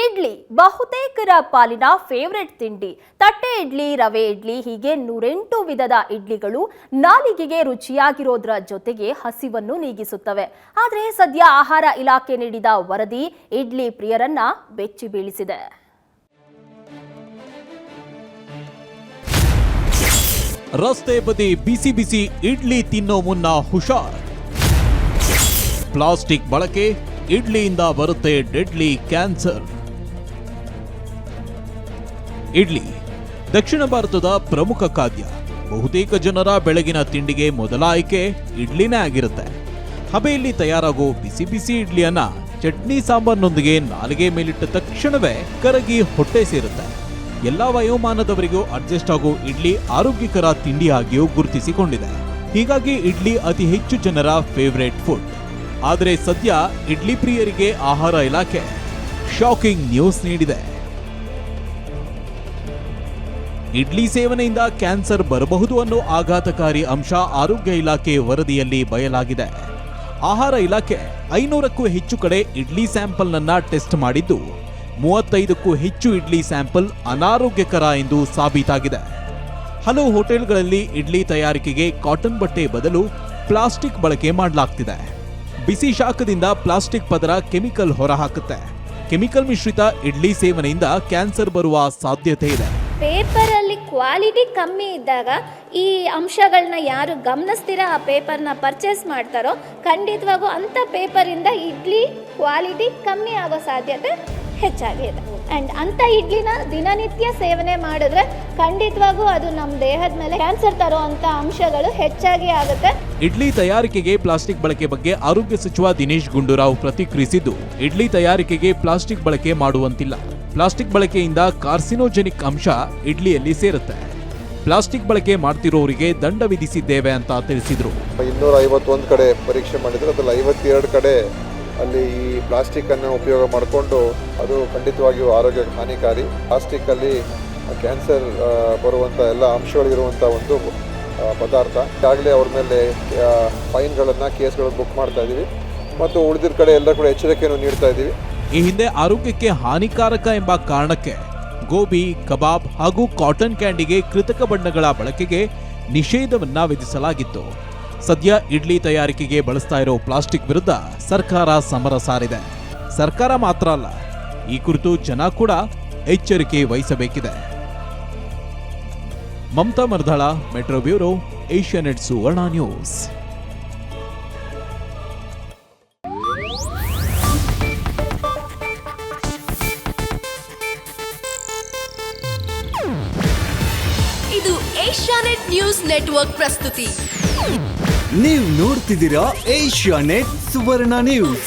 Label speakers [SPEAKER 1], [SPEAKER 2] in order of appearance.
[SPEAKER 1] ಇಡ್ಲಿ ಬಹುತೇಕರ ಪಾಲಿನ ಫೇವರೆಟ್ ತಿಂಡಿ. ತಟ್ಟೆ ಇಡ್ಲಿ, ರವೆ ಇಡ್ಲಿ ಹೀಗೆ 108 ವಿಧದ ಇಡ್ಲಿಗಳು ನಾಲಿಗೆಗೆ ರುಚಿಯಾಗಿರೋದ್ರ ಜೊತೆಗೆ ಹಸಿವನ್ನು ನೀಗಿಸುತ್ತವೆ. ಆದರೆ ಸದ್ಯ ಆಹಾರ ಇಲಾಖೆ ನೀಡಿದ ವರದಿ ಇಡ್ಲಿ ಪ್ರಿಯರನ್ನ ಬೆಚ್ಚಿ ಬೀಳಿಸಿದೆ.
[SPEAKER 2] ರಸ್ತೆ ಬದಿ ಬಿಸಿ ಬಿಸಿ ಇಡ್ಲಿ ತಿನ್ನೋ ಮುನ್ನ ಹುಷಾರ್. ಪ್ಲಾಸ್ಟಿಕ್ ಬಳಕೆ, ಇಡ್ಲಿಯಿಂದ ಬರುತ್ತೆ ಡೆಡ್ಲಿ ಕ್ಯಾನ್ಸರ್. ಇಡ್ಲಿ ದಕ್ಷಿಣ ಭಾರತದ ಪ್ರಮುಖ ಖಾದ್ಯ. ಬಹುತೇಕ ಜನರ ಬೆಳಗಿನ ತಿಂಡಿಗೆ ಮೊದಲ ಆಯ್ಕೆ ಇಡ್ಲಿನೇ ಆಗಿರುತ್ತೆ. ಹಬೆಯಲ್ಲಿ ತಯಾರಾಗೋ ಬಿಸಿ ಬಿಸಿ ಇಡ್ಲಿಯನ್ನ ಚಟ್ನಿ ಸಾಂಬಾರ್ನೊಂದಿಗೆ ನಾಲಿಗೆ ಮೇಲಿಟ್ಟ ತಕ್ಷಣವೇ ಕರಗಿ ಹೊಟ್ಟೆ ಸೇರುತ್ತೆ. ಎಲ್ಲಾ ವಯೋಮಾನದವರಿಗೂ ಅಡ್ಜಸ್ಟ್ ಆಗೋ ಇಡ್ಲಿ ಆರೋಗ್ಯಕರ ತಿಂಡಿಯಾಗಿಯೂ ಗುರುತಿಸಿಕೊಂಡಿದೆ. ಹೀಗಾಗಿ ಇಡ್ಲಿ ಅತಿ ಹೆಚ್ಚು ಜನರ ಫೇವರೇಟ್ ಫುಡ್. ಆದರೆ ಸದ್ಯ ಇಡ್ಲಿ ಪ್ರಿಯರಿಗೆ ಆಹಾರ ಇಲಾಖೆ ಶಾಕಿಂಗ್ ನ್ಯೂಸ್ ನೀಡಿದೆ. ಇಡ್ಲಿ ಸೇವನೆಯಿಂದ ಕ್ಯಾನ್ಸರ್ ಬರಬಹುದು ಅನ್ನೋ ಆಘಾತಕಾರಿ ಅಂಶ ಆರೋಗ್ಯ ಇಲಾಖೆ ವರದಿಯಲ್ಲಿ ಬಯಲಾಗಿದೆ. ಆಹಾರ ಇಲಾಖೆ 500ಕ್ಕೂ ಹೆಚ್ಚು ಕಡೆ ಇಡ್ಲಿ ಸ್ಯಾಂಪಲ್ನನ್ನ ಟೆಸ್ಟ್ ಮಾಡಿದ್ದು 35ಕ್ಕೂ ಹೆಚ್ಚು ಇಡ್ಲಿ ಸ್ಯಾಂಪಲ್ ಅನಾರೋಗ್ಯಕರ ಎಂದು ಸಾಬೀತಾಗಿದೆ. ಹಲವು ಹೋಟೆಲ್ಗಳಲ್ಲಿ ಇಡ್ಲಿ ತಯಾರಿಕೆಗೆ ಕಾಟನ್ ಬಟ್ಟೆ ಬದಲು ಪ್ಲಾಸ್ಟಿಕ್ ಬಳಕೆ ಮಾಡಲಾಗ್ತಿದೆ. ಬಿಸಿ ಶಾಖದಿಂದ ಪ್ಲಾಸ್ಟಿಕ್ ಪದರ ಕೆಮಿಕಲ್ ಹೊರಹಾಕುತ್ತೆ. ಕೆಮಿಕಲ್ ಮಿಶ್ರಿತ ಇಡ್ಲಿ ಸೇವನೆಯಿಂದ ಕ್ಯಾನ್ಸರ್ ಬರುವ ಸಾಧ್ಯತೆ ಇದೆ.
[SPEAKER 3] ಪೇಪರ್ ಅಲ್ಲಿ ಕ್ವಾಲಿಟಿ ಕಮ್ಮಿ ಇದ್ದಾಗ ಈ ಅಂಶಗಳನ್ನ ಯಾರು ಗಮನಿಸ್ತೀರಾ ಆ ಪೇಪರ್ನ ಪರ್ಚೇಸ್ ಮಾಡ್ತಾರೋ ಖಂಡಿತವಾಗೂ ಅಂಥ ಪೇಪರಿಂದ ಇಡ್ಲಿ ಕ್ವಾಲಿಟಿ ಕಮ್ಮಿ ಆಗೋ ಸಾಧ್ಯತೆ ಹೆಚ್ಚಾಗಿದೆ. ಆ್ಯಂಡ್ ಅಂಥ ಇಡ್ಲಿನ ದಿನನಿತ್ಯ ಸೇವನೆ ಮಾಡಿದ್ರೆ ಖಂಡಿತವಾಗೂ ಅದು ನಮ್ಮ ದೇಹದ ಮೇಲೆ ಕ್ಯಾನ್ಸರ್ ತರೋ ಅಂಥ ಅಂಶಗಳು ಹೆಚ್ಚಾಗಿ ಆಗುತ್ತೆ.
[SPEAKER 2] ಇಡ್ಲಿ ತಯಾರಿಕೆಗೆ ಪ್ಲಾಸ್ಟಿಕ್ ಬಳಕೆ ಬಗ್ಗೆ ಆರೋಗ್ಯ ಸಚಿವ ದಿನೇಶ್ ಗುಂಡೂರಾವ್ ಪ್ರತಿಕ್ರಿಯಿಸಿದ್ದು, ಇಡ್ಲಿ ತಯಾರಿಕೆಗೆ ಪ್ಲಾಸ್ಟಿಕ್ ಬಳಕೆ ಮಾಡುವಂತಿಲ್ಲ. ಪ್ಲಾಸ್ಟಿಕ್ ಬಳಕೆಯಿಂದ ಕಾರ್ಸಿನೋಜೆನಿಕ್ ಅಂಶ ಇಡ್ಲಿಯಲ್ಲಿ ಸೇರುತ್ತೆ. ಪ್ಲಾಸ್ಟಿಕ್ ಬಳಕೆ ಮಾಡ್ತಿರೋರಿಗೆ ದಂಡ ವಿಧಿಸಿದ್ದೇವೆ ಅಂತ ತಿಳಿಸಿದ್ರು.
[SPEAKER 4] 251 ಕಡೆ ಪರೀಕ್ಷೆ ಮಾಡಿದ್ರೆ ಅದ್ರಲ್ಲಿ 52 ಕಡೆ ಅಲ್ಲಿ ಈ ಪ್ಲಾಸ್ಟಿಕ್ ಅನ್ನು ಉಪಯೋಗ ಮಾಡಿಕೊಂಡು ಅದು ಖಂಡಿತವಾಗಿಯೂ ಆರೋಗ್ಯಕ್ಕೆ ಹಾನಿಕಾರಿ. ಪ್ಲಾಸ್ಟಿಕ್ ಅಲ್ಲಿ ಕ್ಯಾನ್ಸರ್ ಬರುವಂಥ ಎಲ್ಲ ಅಂಶಗಳಿರುವಂಥ ಒಂದು ಪದಾರ್ಥ. ಈಗಾಗಲೇ ಅವ್ರ ಮೇಲೆ ಫೈನ್ಗಳನ್ನು, ಕೇಸ್ಗಳನ್ನು ಬುಕ್ ಮಾಡ್ತಾ ಇದ್ದೀವಿ ಮತ್ತು ಉಳಿದಿದ್ದ ಕಡೆ ಎಲ್ಲ ಕೂಡ ಎಚ್ಚರಿಕೆಯನ್ನು ನೀಡ್ತಾ ಇದ್ದೀವಿ.
[SPEAKER 2] ಈ ಹಿಂದೆ ಆರೋಗ್ಯಕ್ಕೆ ಹಾನಿಕಾರಕ ಎಂಬ ಕಾರಣಕ್ಕೆ ಗೋಬಿ, ಕಬಾಬ್ ಹಾಗೂ ಕಾಟನ್ ಕ್ಯಾಂಡಿಗೆ ಕೃತಕ ಬಣ್ಣಗಳ ಬಳಕೆಗೆ ನಿಷೇಧವನ್ನ ವಿಧಿಸಲಾಗಿತ್ತು. ಸದ್ಯ ಇಡ್ಲಿ ತಯಾರಿಕೆಗೆ ಬಳಸ್ತಾ ಇರೋ ಪ್ಲಾಸ್ಟಿಕ್ ವಿರುದ್ಧ ಸರ್ಕಾರ ಸಮರ ಸಾರಿದೆ. ಸರ್ಕಾರ ಮಾತ್ರ ಅಲ್ಲ, ಈ ಕುರಿತು ಜನ ಕೂಡ ಎಚ್ಚರಿಕೆ ವಹಿಸಬೇಕಿದೆ. ಮಮತಾ ಮರ್ದಾಳ, ಮೆಟ್ರೋ ಬ್ಯೂರೋ, ಏಷ್ಯಾನೆಟ್ ಸುವರ್ಣ ನ್ಯೂಸ್.
[SPEAKER 5] ಇದು ಏಷ್ಯಾನೆಟ್ ನ್ಯೂಸ್ ನೆಟ್ವರ್ಕ್ ಪ್ರಸ್ತುತಿ.
[SPEAKER 6] ನೀವು ನೋಡ್ತಿದ್ದೀರಾ ಏಷ್ಯಾನೆಟ್ ಸುವರ್ಣ ನ್ಯೂಸ್.